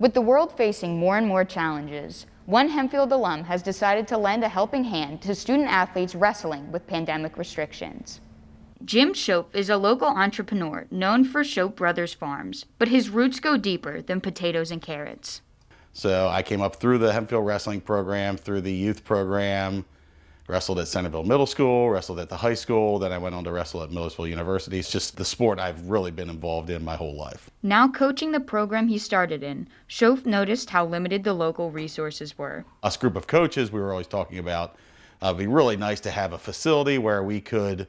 With the world facing more and more challenges, one Hempfield alum has decided to lend a helping hand to student athletes wrestling with pandemic restrictions. Jim Shope is a local entrepreneur known for Shope Brothers Farms, but his roots go deeper than potatoes and carrots. So I came up through the Hempfield Wrestling program, through the youth program, wrestled at Centerville Middle School, wrestled at the high school, then I went on to wrestle at Millersville University. It's just the sport I've really been involved in my whole life. Now coaching the program he started in, Shope noticed how limited the local resources were. Us group of coaches, we were always talking about, it'd be really nice to have a facility where we could,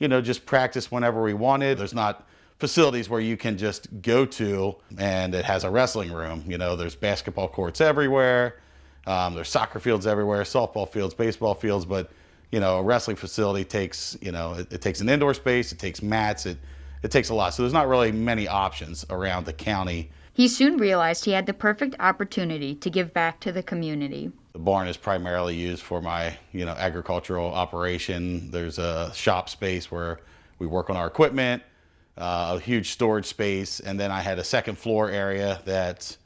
just practice whenever we wanted. There's not facilities where you can just go to and it has a wrestling room. There's basketball courts everywhere. There's soccer fields everywhere, softball fields, baseball fields, but a wrestling facility takes, it takes an indoor space, it takes mats, it takes a lot. So there's not really many options around the county. He soon realized he had the perfect opportunity to give back to the community. The barn is primarily used for my, agricultural operation. There's a shop space where we work on our equipment, a huge storage space, and then I had a second floor area that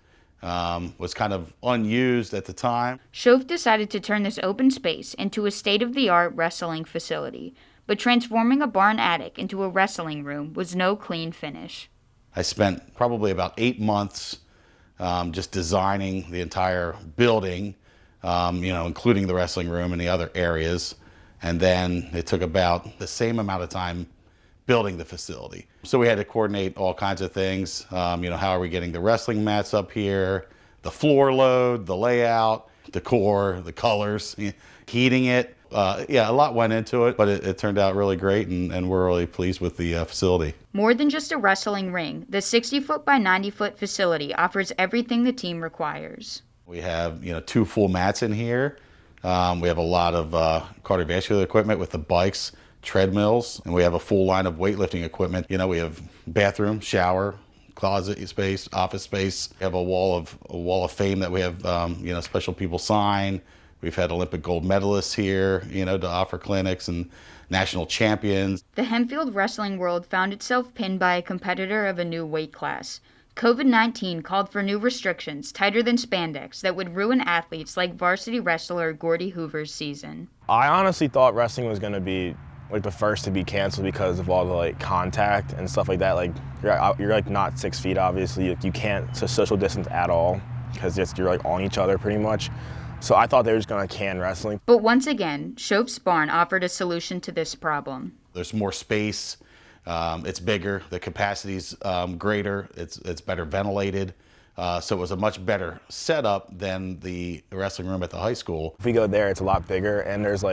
was kind of unused at the time. Shope decided to turn this open space into a state-of-the-art wrestling facility, but transforming a barn attic into a wrestling room was no clean finish. I spent probably about 8 months just designing the entire building, including the wrestling room and the other areas. And then it took about the same amount of time building the facility. So we had to coordinate all kinds of things. How are we getting the wrestling mats up here, the floor load, the layout, decor, the colors, heating it. A lot went into it, but it turned out really great, and we're really pleased with the facility. More than just a wrestling ring, the 60-foot by 90-foot facility offers everything the team requires. We have 2 full mats in here. We have a lot of cardiovascular equipment with the bikes, treadmills, and we have a full line of weightlifting equipment. We have bathroom, shower, closet space, office space. We have a wall of fame that we have special people sign. We've had Olympic gold medalists here, to offer clinics, and national champions. The Hempfield wrestling world found itself pinned by a competitor of a new weight class. COVID-19 called for new restrictions tighter than spandex that would ruin athletes like varsity wrestler Gordy Hoover's season. I honestly thought wrestling was going to be the first to be canceled because of all the contact and stuff like that. You're not 6 feet, obviously. You can't social distance at all because you're on each other pretty much. So I thought they were just going to can wrestling. But once again, Shope's barn offered a solution to this problem. There's more space. It's bigger. The capacity's greater. It's better ventilated. So it was a much better setup than the wrestling room at the high school. If we go there, it's a lot bigger, and there's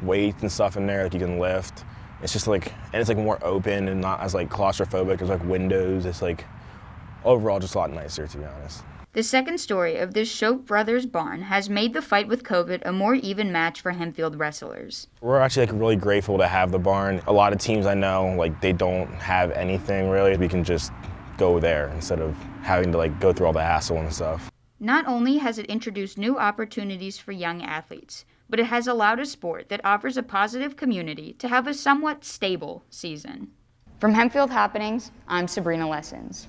weights and stuff in there you can lift. It's just and it's more open and not as claustrophobic. There's windows. It's overall just a lot nicer, to be honest. The second story of this Shope Brothers barn has made the fight with COVID a more even match for Hempfield wrestlers. We're actually really grateful to have the barn. A lot of teams I know, they don't have anything really. We can just go there instead of having to go through all the hassle and stuff. Not only has it introduced new opportunities for young athletes, but it has allowed a sport that offers a positive community to have a somewhat stable season. From Hempfield Happenings, I'm Sabrina Lessons.